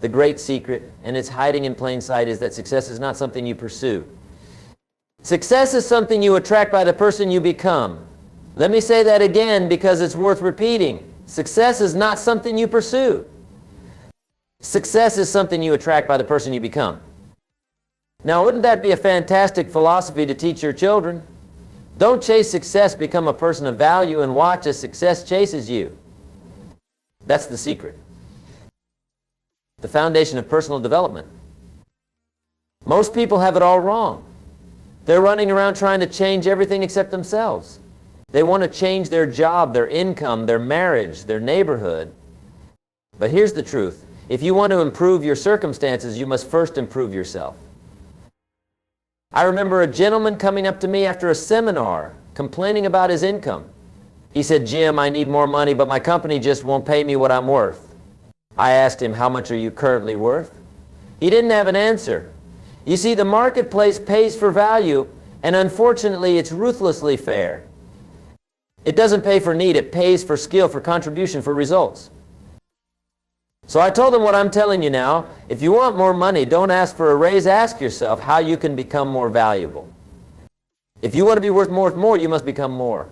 The great secret, and it's hiding in plain sight, is that success is not something you pursue. Success is something you attract by the person you become. Let me say that again because it's worth repeating. Success is not something you pursue. Success is something you attract by the person you become. Now, wouldn't that be a fantastic philosophy to teach your children? Don't chase success, become a person of value, and watch as success chases you. That's the secret. The foundation of personal development. Most people have it all wrong. They're running around trying to change everything except themselves. They want to change their job, their income, their marriage, their neighborhood. But here's the truth. If you want to improve your circumstances, you must first improve yourself. I remember a gentleman coming up to me after a seminar complaining about his income. He said, "Jim, I need more money, but my company just won't pay me what I'm worth." I asked him, "How much are you currently worth?" He didn't have an answer. You see, the marketplace pays for value, and unfortunately, it's ruthlessly fair. It doesn't pay for need, it pays for skill, for contribution, for results. So I told him what I'm telling you now. If you want more money, don't ask for a raise. Ask yourself how you can become more valuable. If you want to be worth more, you must become more.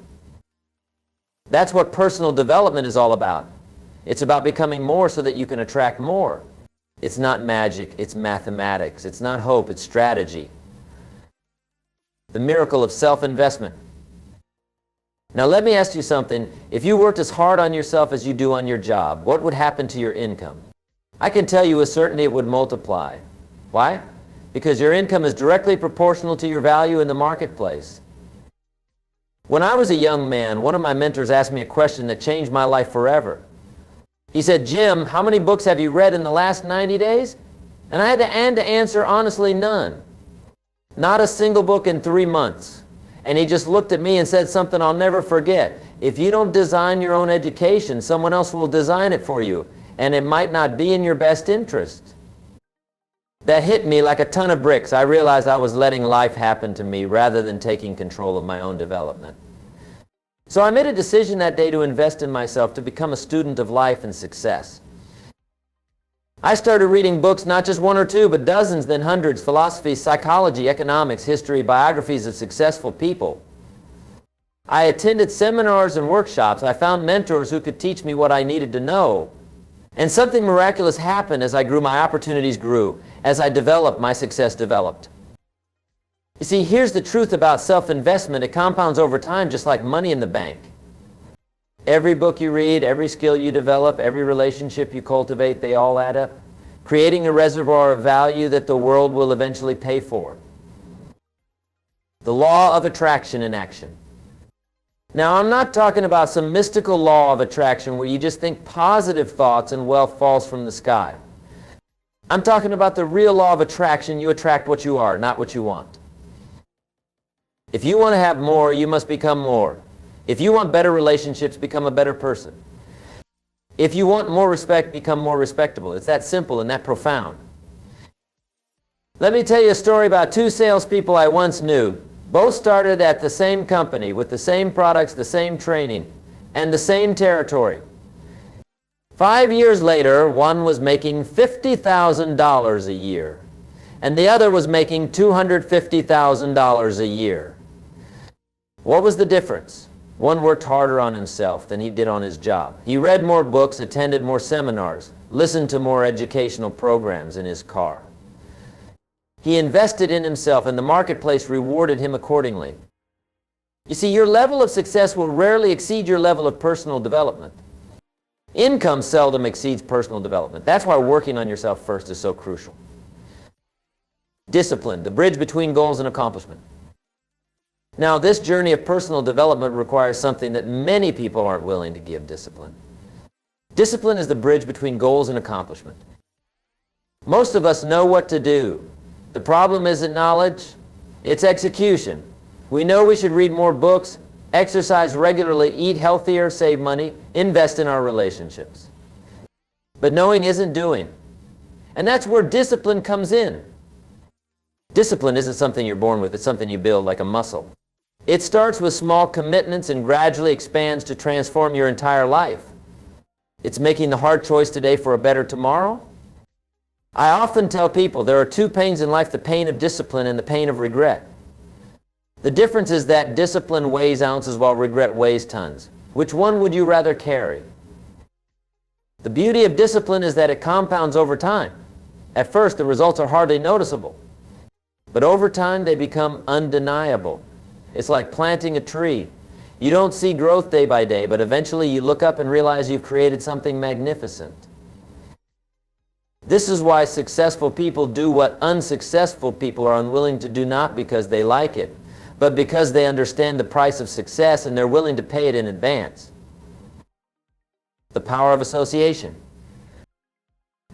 That's what personal development is all about. It's about becoming more so that you can attract more. It's not magic, it's mathematics. It's not hope, it's strategy. The miracle of self-investment. Now let me ask you something. If you worked as hard on yourself as you do on your job, what would happen to your income? I can tell you with certainty it would multiply. Why? Because your income is directly proportional to your value in the marketplace. When I was a young man, one of my mentors asked me a question that changed my life forever. He said, "Jim, how many books have you read in the last 90 days? And I had to answer honestly, none. Not a single book in 3 months. And he just looked at me and said something I'll never forget. If you don't design your own education, someone else will design it for you, and it might not be in your best interest. That hit me like a ton of bricks. I realized I was letting life happen to me rather than taking control of my own development. So I made a decision that day to invest in myself, to become a student of life and success. I started reading books, not just 1 or 2, but dozens, then hundreds, philosophy, psychology, economics, history, biographies of successful people. I attended seminars and workshops. I found mentors who could teach me what I needed to know. And something miraculous happened as I grew. My opportunities grew. As I developed, my success developed. You see, here's the truth about self-investment. It compounds over time just like money in the bank. Every book you read, every skill you develop, every relationship you cultivate, they all add up, creating a reservoir of value that the world will eventually pay for. The law of attraction in action. Now, I'm not talking about some mystical law of attraction where you just think positive thoughts and wealth falls from the sky. I'm talking about the real law of attraction. You attract what you are, not what you want. If you want to have more, you must become more. If you want better relationships, become a better person. If you want more respect, become more respectable. It's that simple and that profound. Let me tell you a story about 2 salespeople I once knew. Both started at the same company with the same products, the same training, and the same territory. 5 years later, one was making $50,000 a year, and the other was making $250,000 a year. What was the difference? One worked harder on himself than he did on his job. He read more books, attended more seminars, listened to more educational programs in his car. He invested in himself, and the marketplace rewarded him accordingly. You see, your level of success will rarely exceed your level of personal development. Income seldom exceeds personal development. That's why working on yourself first is so crucial. Discipline, the bridge between goals and accomplishment. Now, this journey of personal development requires something that many people aren't willing to give: discipline. Discipline is the bridge between goals and accomplishment. Most of us know what to do. The problem isn't knowledge, it's execution. We know we should read more books, exercise regularly, eat healthier, save money, invest in our relationships. But knowing isn't doing. And that's where discipline comes in. Discipline isn't something you're born with, it's something you build like a muscle. It starts with small commitments and gradually expands to transform your entire life. It's making the hard choice today for a better tomorrow. I often tell people there are two pains in life, the pain of discipline and the pain of regret. The difference is that discipline weighs ounces while regret weighs tons. Which one would you rather carry? The beauty of discipline is that it compounds over time. At first, the results are hardly noticeable. But over time, they become undeniable. It's like planting a tree. You don't see growth day by day, but eventually you look up and realize you've created something magnificent. This is why successful people do what unsuccessful people are unwilling to do, not because they like it, but because they understand the price of success and they're willing to pay it in advance. The power of association.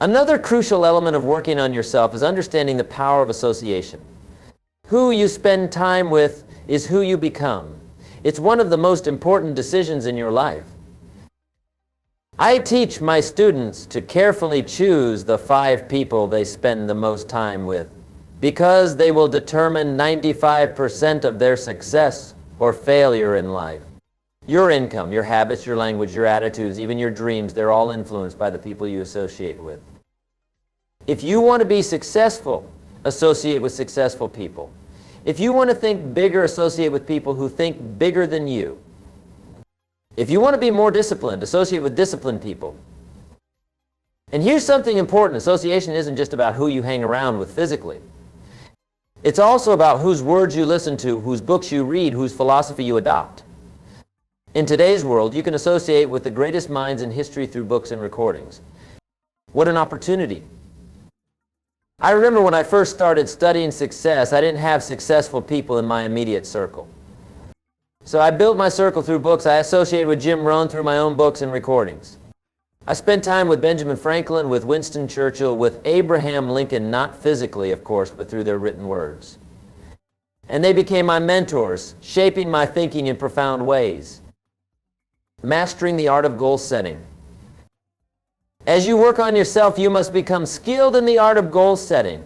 Another crucial element of working on yourself is understanding the power of association. Who you spend time with is who you become. It's one of the most important decisions in your life. I teach my students to carefully choose the 5 people they spend the most time with, because they will determine 95% of their success or failure in life. Your income, your habits, your language, your attitudes, even your dreams, they're all influenced by the people you associate with. If you want to be successful, associate with successful people. If you want to think bigger, associate with people who think bigger than you. If you want to be more disciplined, associate with disciplined people. And here's something important. Association isn't just about who you hang around with physically. It's also about whose words you listen to, whose books you read, whose philosophy you adopt. In today's world, you can associate with the greatest minds in history through books and recordings. What an opportunity. I remember when I first started studying success, I didn't have successful people in my immediate circle. So I built my circle through books. I associated with Jim Rohn through my own books and recordings. I spent time with Benjamin Franklin, with Winston Churchill, with Abraham Lincoln, not physically, of course, but through their written words. And they became my mentors, shaping my thinking in profound ways. Mastering the art of goal setting. As you work on yourself, you must become skilled in the art of goal setting.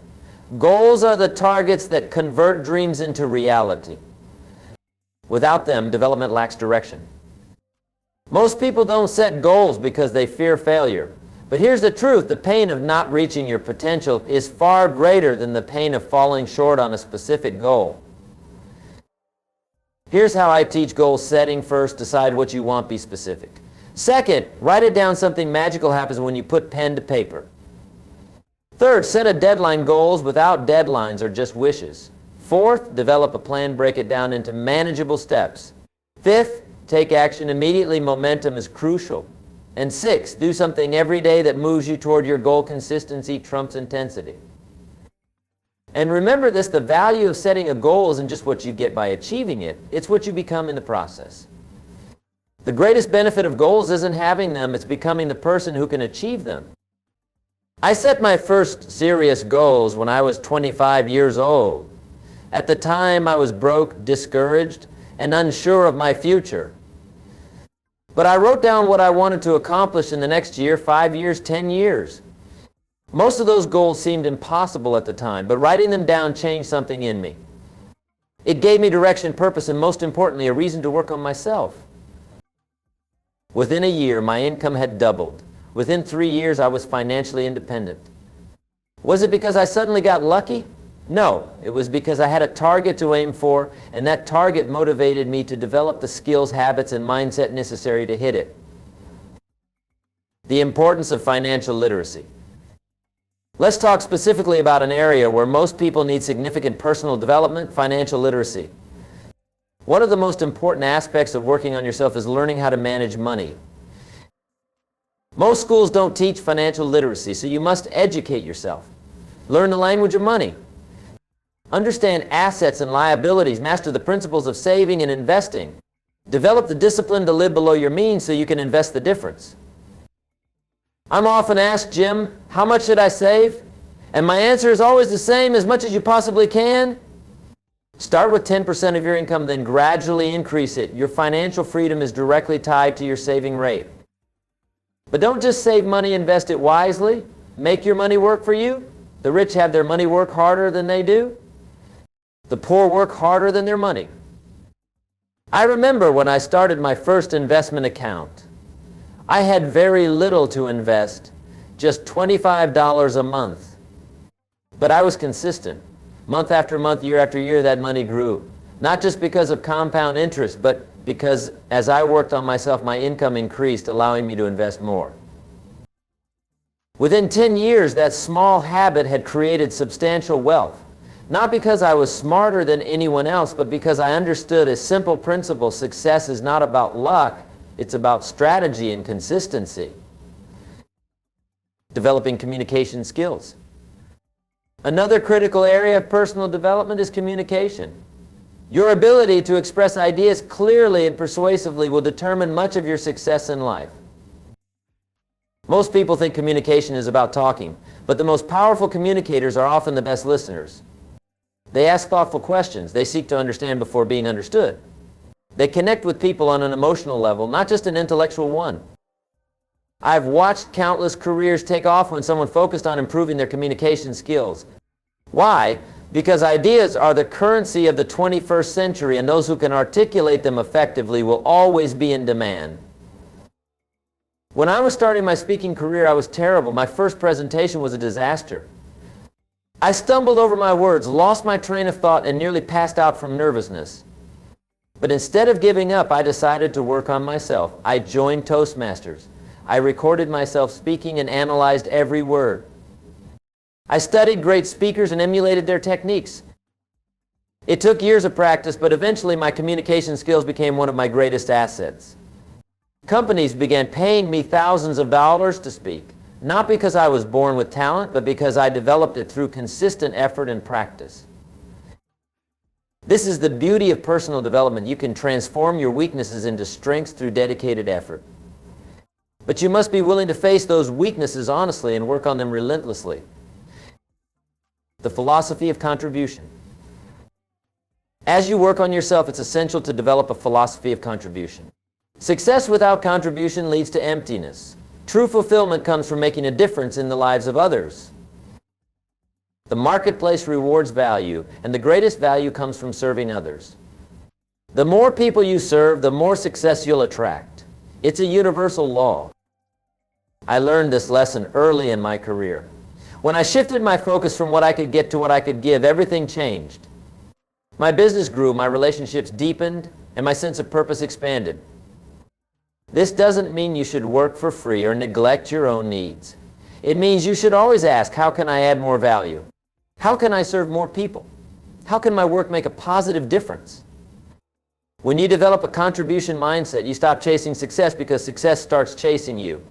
Goals are the targets that convert dreams into reality. Without them, development lacks direction. Most people don't set goals because they fear failure. But here's the truth. The pain of not reaching your potential is far greater than the pain of falling short on a specific goal. Here's how I teach goal setting. First, decide what you want, be specific. Second, write it down. Something magical happens when you put pen to paper. Third, set a deadline. Goals without deadlines are just wishes. Fourth, develop a plan, break it down into manageable steps. Fifth, take action immediately. Momentum is crucial. And sixth, do something every day that moves you toward your goal. Consistency trumps intensity. And remember this, the value of setting a goal isn't just what you get by achieving it, it's what you become in the process. The greatest benefit of goals isn't having them, it's becoming the person who can achieve them. I set my first serious goals when I was 25 years old. At the time, I was broke, discouraged, and unsure of my future. But I wrote down what I wanted to accomplish in the next year, 5 years, 10 years. Most of those goals seemed impossible at the time, but writing them down changed something in me. It gave me direction, purpose, and most importantly, a reason to work on myself. Within a year, my income had doubled. Within 3 years, I was financially independent. Was it because I suddenly got lucky? No, it was because I had a target to aim for, and that target motivated me to develop the skills, habits, and mindset necessary to hit it. The importance of financial literacy. Let's talk specifically about an area where most people need significant personal development, financial literacy. One of the most important aspects of working on yourself is learning how to manage money. Most schools don't teach financial literacy, so you must educate yourself. Learn the language of money. Understand assets and liabilities. Master the principles of saving and investing. Develop the discipline to live below your means so you can invest the difference. I'm often asked, Jim, how much should I save? And my answer is always the same, as much as you possibly can. Start with 10% of your income, then gradually increase it. Your financial freedom is directly tied to your saving rate. But don't just save money, invest it wisely. Make your money work for you. The rich have their money work harder than they do. The poor work harder than their money. I remember when I started my first investment account. I had very little to invest, just $25 a month. But I was consistent. Month after month, year after year, that money grew. Not just because of compound interest, but because as I worked on myself, my income increased, allowing me to invest more. Within 10 years, that small habit had created substantial wealth. Not because I was smarter than anyone else, but because I understood a simple principle: success is not about luck, it's about strategy and consistency. Developing communication skills. Another critical area of personal development is communication. Your ability to express ideas clearly and persuasively will determine much of your success in life. Most people think communication is about talking, but the most powerful communicators are often the best listeners. They ask thoughtful questions. They seek to understand before being understood. They connect with people on an emotional level, not just an intellectual one. I've watched countless careers take off when someone focused on improving their communication skills. Why? Because ideas are the currency of the 21st century, and those who can articulate them effectively will always be in demand. When I was starting my speaking career, I was terrible. My first presentation was a disaster. I stumbled over my words, lost my train of thought, and nearly passed out from nervousness. But instead of giving up, I decided to work on myself. I joined Toastmasters. I recorded myself speaking and analyzed every word. I studied great speakers and emulated their techniques. It took years of practice, but eventually my communication skills became one of my greatest assets. Companies began paying me thousands of dollars to speak, not because I was born with talent, but because I developed it through consistent effort and practice. This is the beauty of personal development. You can transform your weaknesses into strengths through dedicated effort. But you must be willing to face those weaknesses honestly and work on them relentlessly. The philosophy of contribution. As you work on yourself, it's essential to develop a philosophy of contribution. Success without contribution leads to emptiness. True fulfillment comes from making a difference in the lives of others. The marketplace rewards value, and the greatest value comes from serving others. The more people you serve, the more success you'll attract. It's a universal law. I learned this lesson early in my career. When I shifted my focus from what I could get to what I could give, everything changed. My business grew, my relationships deepened, and my sense of purpose expanded. This doesn't mean you should work for free or neglect your own needs. It means you should always ask, how can I add more value? How can I serve more people? How can my work make a positive difference? When you develop a contribution mindset, you stop chasing success because success starts chasing you.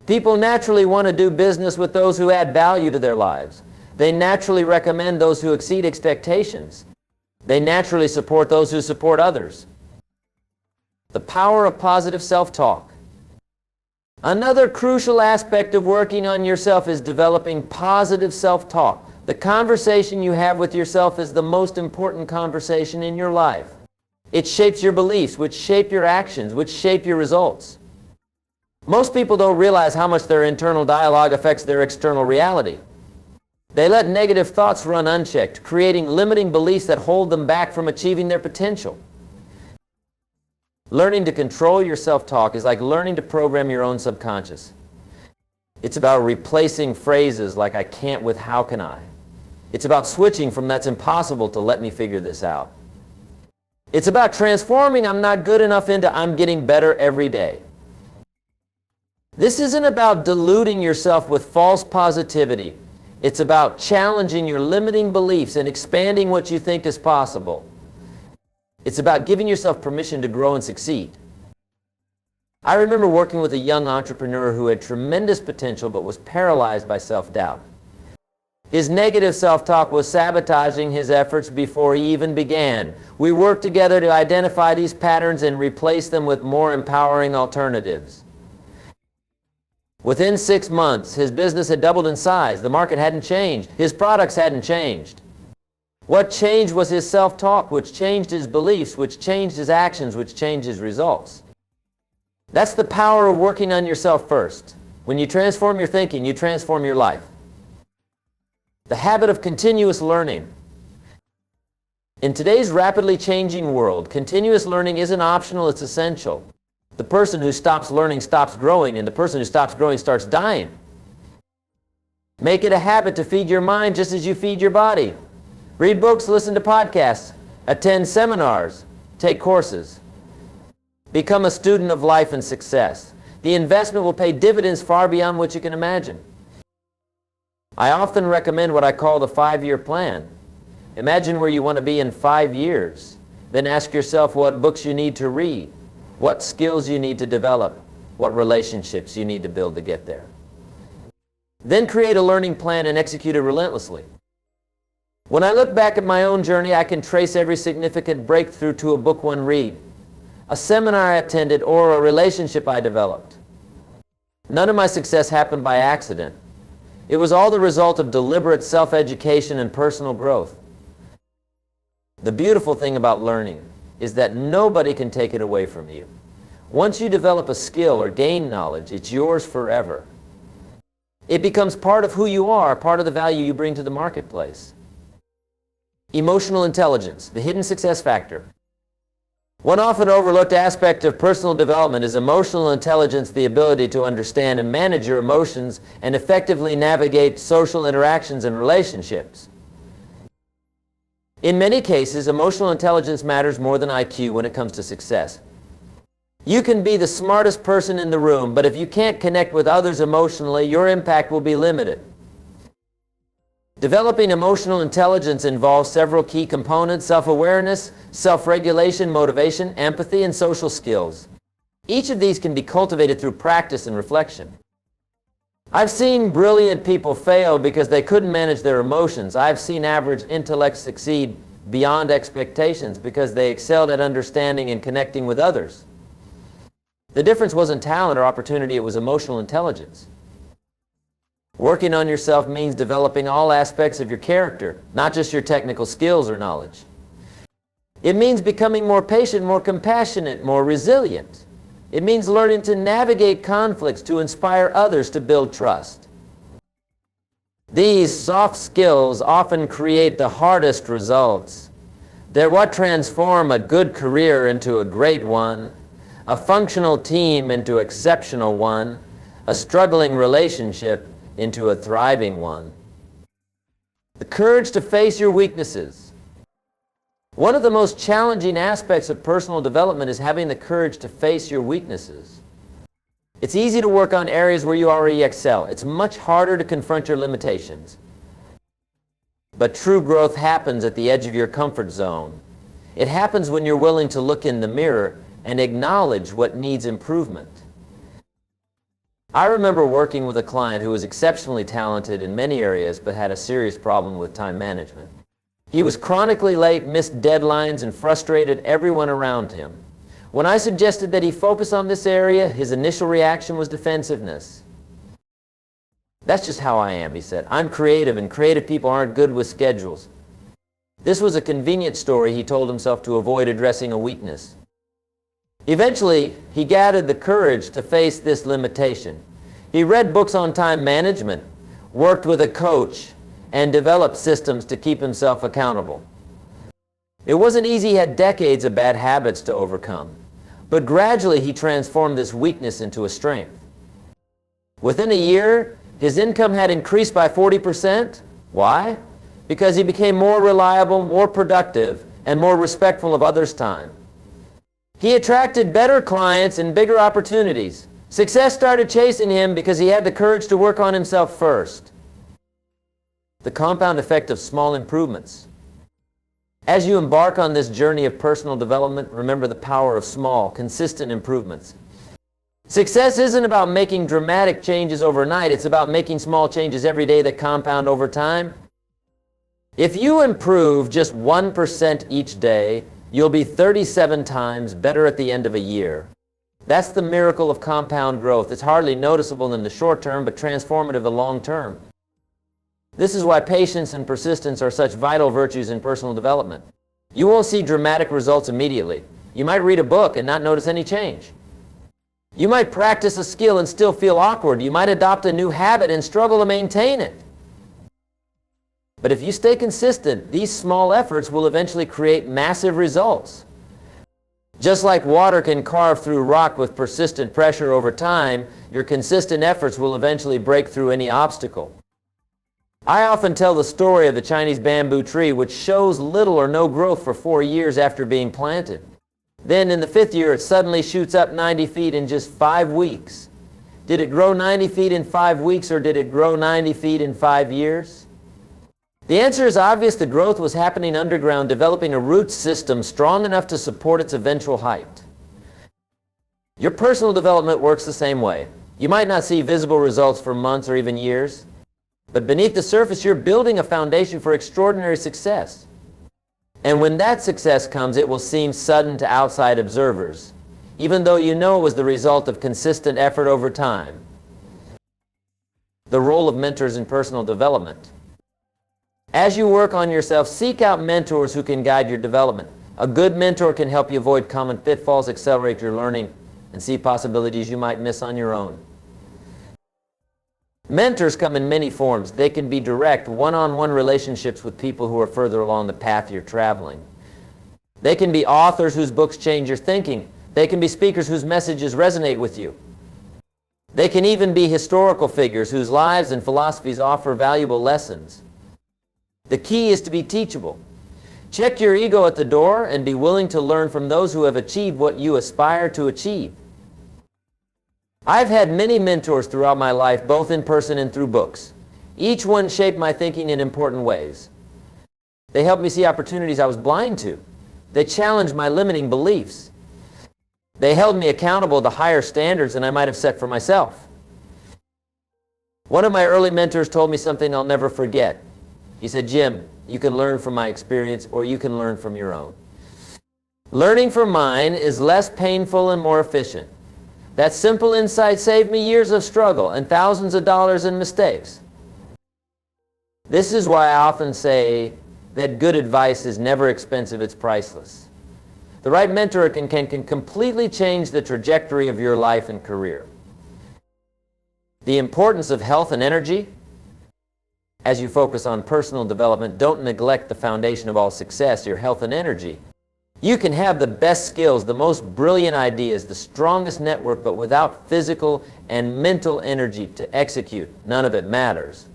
People naturally want to do business with those who add value to their lives. They naturally recommend those who exceed expectations. They naturally support those who support others. The power of positive self-talk. Another crucial aspect of working on yourself is developing positive self-talk. The conversation you have with yourself is the most important conversation in your life. It shapes your beliefs, which shape your actions, which shape your results. Most people don't realize how much their internal dialogue affects their external reality. They let negative thoughts run unchecked, creating limiting beliefs that hold them back from achieving their potential. Learning to control your self-talk is like learning to program your own subconscious. It's about replacing phrases like "I can't" with "how can I?" It's about switching from "that's impossible" to "let me figure this out." It's about transforming "I'm not good enough" into "I'm getting better every day." This isn't about deluding yourself with false positivity. It's about challenging your limiting beliefs and expanding what you think is possible. It's about giving yourself permission to grow and succeed. I remember working with a young entrepreneur who had tremendous potential but was paralyzed by self-doubt. His negative self-talk was sabotaging his efforts before he even began. We worked together to identify these patterns and replace them with more empowering alternatives. Within 6 months, his business had doubled in size. The market hadn't changed. His products hadn't changed. What changed was his self-talk, which changed his beliefs, which changed his actions, which changed his results. That's the power of working on yourself first. When you transform your thinking, you transform your life. The habit of continuous learning. In today's rapidly changing world, continuous learning isn't optional, it's essential. The person who stops learning stops growing, and the person who stops growing starts dying. Make it a habit to feed your mind just as you feed your body. Read books, listen to podcasts, attend seminars, take courses. Become a student of life and success. The investment will pay dividends far beyond what you can imagine. I often recommend what I call the 5-year plan. Imagine where you want to be in 5 years. Then ask yourself what books you need to read, what skills you need to develop, what relationships you need to build to get there. Then create a learning plan and execute it relentlessly. When I look back at my own journey, I can trace every significant breakthrough to a book one read, a seminar I attended, or a relationship I developed. None of my success happened by accident. It was all the result of deliberate self-education and personal growth. The beautiful thing about learning is that nobody can take it away from you. Once you develop a skill or gain knowledge, it's yours forever. It becomes part of who you are, part of the value you bring to the marketplace. Emotional intelligence, the hidden success factor. One often overlooked aspect of personal development is emotional intelligence, the ability to understand and manage your emotions and effectively navigate social interactions and relationships. In many cases, emotional intelligence matters more than IQ when it comes to success. You can be the smartest person in the room, but if you can't connect with others emotionally, your impact will be limited. Developing emotional intelligence involves several key components: self-awareness, self-regulation, motivation, empathy, and social skills. Each of these can be cultivated through practice and reflection. I've seen brilliant people fail because they couldn't manage their emotions. I've seen average intellects succeed beyond expectations because they excelled at understanding and connecting with others. The difference wasn't talent or opportunity, it was emotional intelligence. Working on yourself means developing all aspects of your character, not just your technical skills or knowledge. It means becoming more patient, more compassionate, more resilient. It means learning to navigate conflicts, to inspire others, to build trust. These soft skills often create the hardest results. They're what transform a good career into a great one, a functional team into an exceptional one, a struggling relationship into a thriving one. The courage to face your weaknesses. One of the most challenging aspects of personal development is having the courage to face your weaknesses. It's easy to work on areas where you already excel. It's much harder to confront your limitations. But true growth happens at the edge of your comfort zone. It happens when you're willing to look in the mirror and acknowledge what needs improvement. I remember working with a client who was exceptionally talented in many areas but had a serious problem with time management. He was chronically late, missed deadlines, and frustrated everyone around him. When I suggested that he focus on this area, his initial reaction was defensiveness. "That's just how I am," he said. "I'm creative, and creative people aren't good with schedules." This was a convenient story he told himself to avoid addressing a weakness. Eventually, he gathered the courage to face this limitation. He read books on time management, worked with a coach, and developed systems to keep himself accountable. It wasn't easy. He had decades of bad habits to overcome. But gradually, he transformed this weakness into a strength. Within a year, his income had increased by 40%. Why? Because he became more reliable, more productive, and more respectful of others' time. He attracted better clients and bigger opportunities. Success started chasing him because he had the courage to work on himself first. The compound effect of small improvements. As you embark on this journey of personal development, remember the power of small, consistent improvements. Success isn't about making dramatic changes overnight. It's about making small changes every day that compound over time. If you improve just 1% each day, you'll be 37 times better at the end of a year. That's the miracle of compound growth. It's hardly noticeable in the short term, but transformative in the long term. This is why patience and persistence are such vital virtues in personal development. You won't see dramatic results immediately. You might read a book and not notice any change. You might practice a skill and still feel awkward. You might adopt a new habit and struggle to maintain it. But if you stay consistent, these small efforts will eventually create massive results. Just like water can carve through rock with persistent pressure over time, your consistent efforts will eventually break through any obstacle. I often tell the story of the Chinese bamboo tree, which shows little or no growth for 4 years after being planted. Then in the 5th year, it suddenly shoots up 90 feet in just 5 weeks. Did it grow 90 feet in 5 weeks, or did it grow 90 feet in 5 years? The answer is obvious. The growth was happening underground, developing a root system strong enough to support its eventual height. Your personal development works the same way. You might not see visible results for months or even years, but beneath the surface, you're building a foundation for extraordinary success. And when that success comes, it will seem sudden to outside observers, even though you know it was the result of consistent effort over time. The role of mentors in personal development. As you work on yourself, seek out mentors who can guide your development. A good mentor can help you avoid common pitfalls, accelerate your learning, and see possibilities you might miss on your own. Mentors come in many forms. They can be direct, one-on-one relationships with people who are further along the path you're traveling. They can be authors whose books change your thinking. They can be speakers whose messages resonate with you. They can even be historical figures whose lives and philosophies offer valuable lessons. The key is to be teachable. Check your ego at the door and be willing to learn from those who have achieved what you aspire to achieve. I've had many mentors throughout my life, both in person and through books. Each one shaped my thinking in important ways. They helped me see opportunities I was blind to. They challenged my limiting beliefs. They held me accountable to higher standards than I might have set for myself. One of my early mentors told me something I'll never forget. He said, "Jim, you can learn from my experience, or you can learn from your own. Learning from mine is less painful and more efficient. That simple insight saved me years of struggle and thousands of dollars in mistakes." This is why I often say that good advice is never expensive, it's priceless. The right mentor can completely change the trajectory of your life and career. The importance of health and energy. As you focus on personal development, don't neglect the foundation of all success, your health and energy. You can have the best skills, the most brilliant ideas, the strongest network, but without physical and mental energy to execute, none of it matters.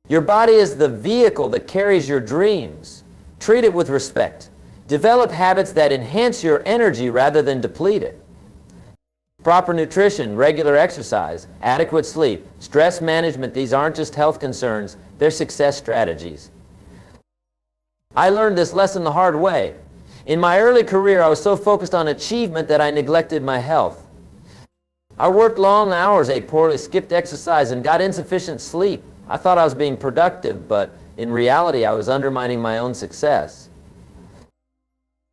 Your body is the vehicle that carries your dreams. Treat it with respect. Develop habits that enhance your energy rather than deplete it. Proper nutrition, regular exercise, adequate sleep, stress management, these aren't just health concerns, they're success strategies. I learned this lesson the hard way. In my early career, I was so focused on achievement that I neglected my health. I worked long hours, ate poorly, skipped exercise, and got insufficient sleep. I thought I was being productive, but in reality, I was undermining my own success.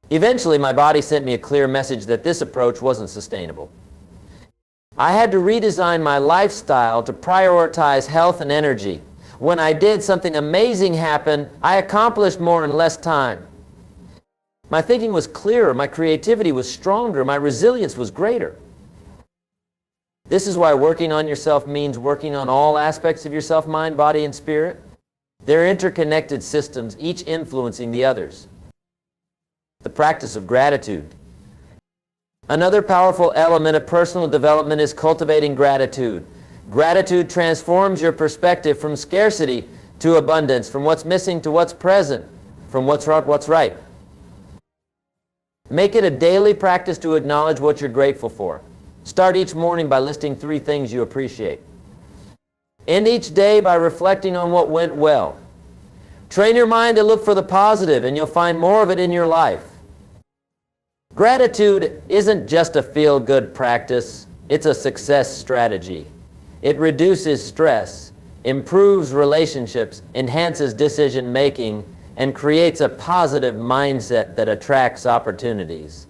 Eventually, my body sent me a clear message that this approach wasn't sustainable. I had to redesign my lifestyle to prioritize health and energy. When I did, something amazing happened. I accomplished more in less time. My thinking was clearer, my creativity was stronger, my resilience was greater. This is why working on yourself means working on all aspects of yourself, mind, body, and spirit. They're interconnected systems, each influencing the others. The practice of gratitude. Another powerful element of personal development is cultivating gratitude. Gratitude transforms your perspective from scarcity to abundance, from what's missing to what's present, from what's wrong, what's right. Make it a daily practice to acknowledge what you're grateful for. Start each morning by listing 3 things you appreciate. End each day by reflecting on what went well. Train your mind to look for the positive, and you'll find more of it in your life. Gratitude isn't just a feel-good practice, it's a success strategy. It reduces stress, improves relationships, enhances decision-making, and creates a positive mindset that attracts opportunities.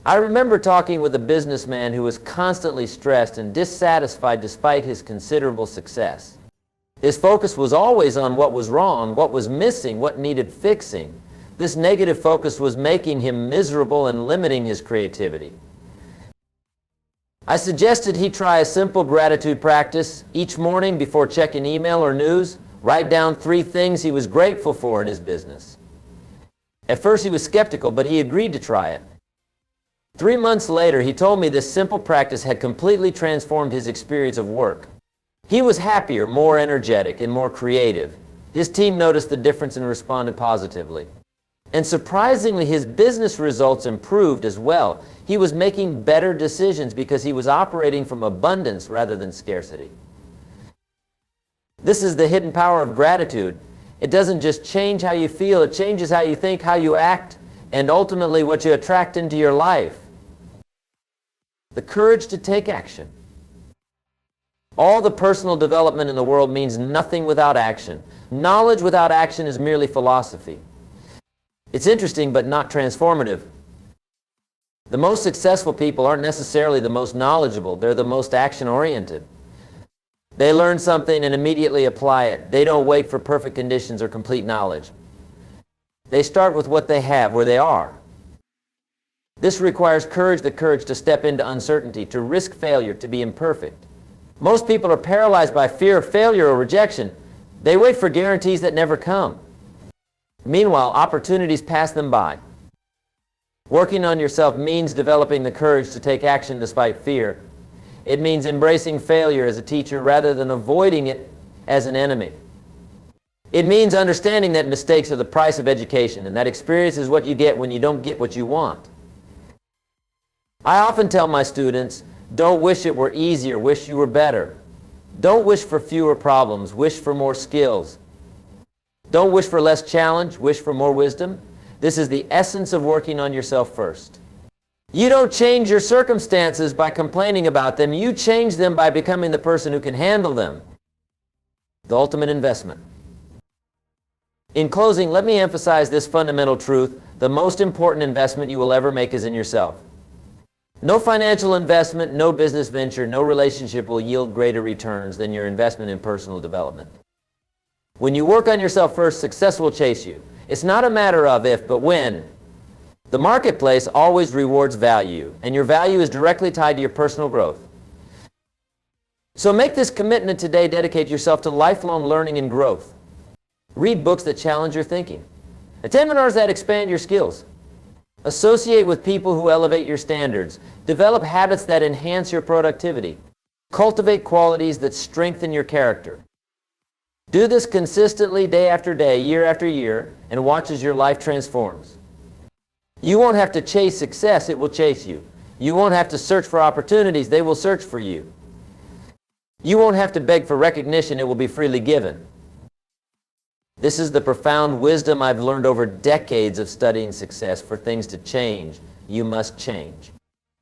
I remember talking with a businessman who was constantly stressed and dissatisfied despite his considerable success. His focus was always on what was wrong, what was missing, what needed fixing. This negative focus was making him miserable and limiting his creativity. I suggested he try a simple gratitude practice. Each morning before checking email or news, write down 3 things he was grateful for in his business. At first he was skeptical, but he agreed to try it. 3 months later, he told me this simple practice had completely transformed his experience of work. He was happier, more energetic, and more creative. His team noticed the difference and responded positively. And surprisingly, his business results improved as well. He was making better decisions because he was operating from abundance rather than scarcity. This is the hidden power of gratitude. It doesn't just change how you feel, it changes how you think, how you act, and ultimately what you attract into your life. The courage to take action. All the personal development in the world means nothing without action. Knowledge without action is merely philosophy. It's interesting but not transformative. The most successful people aren't necessarily the most knowledgeable, they're the most action-oriented. They learn something and immediately apply it. They don't wait for perfect conditions or complete knowledge. They start with what they have, where they are. This requires courage, the courage to step into uncertainty, to risk failure, to be imperfect. Most people are paralyzed by fear of failure or rejection. They wait for guarantees that never come. Meanwhile, opportunities pass them by. Working on yourself means developing the courage to take action despite fear. It means embracing failure as a teacher rather than avoiding it as an enemy. It means understanding that mistakes are the price of education and that experience is what you get when you don't get what you want. I often tell my students, don't wish it were easier, wish you were better. Don't wish for fewer problems, wish for more skills. Don't wish for less challenge, wish for more wisdom. This is the essence of working on yourself first. You don't change your circumstances by complaining about them. You change them by becoming the person who can handle them. The ultimate investment. In closing, let me emphasize this fundamental truth. The most important investment you will ever make is in yourself. No financial investment, no business venture, no relationship will yield greater returns than your investment in personal development. When you work on yourself first, success will chase you. It's not a matter of if, but when. The marketplace always rewards value, and your value is directly tied to your personal growth. So make this commitment today. Dedicate yourself to lifelong learning and growth. Read books that challenge your thinking. Attend seminars that expand your skills. Associate with people who elevate your standards. Develop habits that enhance your productivity. Cultivate qualities that strengthen your character. Do this consistently day after day, year after year, and watch as your life transforms. You won't have to chase success, it will chase you. You won't have to search for opportunities, they will search for you. You won't have to beg for recognition, it will be freely given. This is the profound wisdom I've learned over decades of studying success. For things to change, you must change.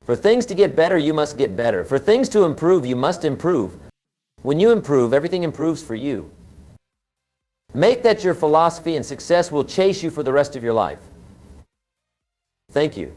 For things to get better, you must get better. For things to improve, you must improve. When you improve, everything improves for you. Make that your philosophy, and success will chase you for the rest of your life. Thank you.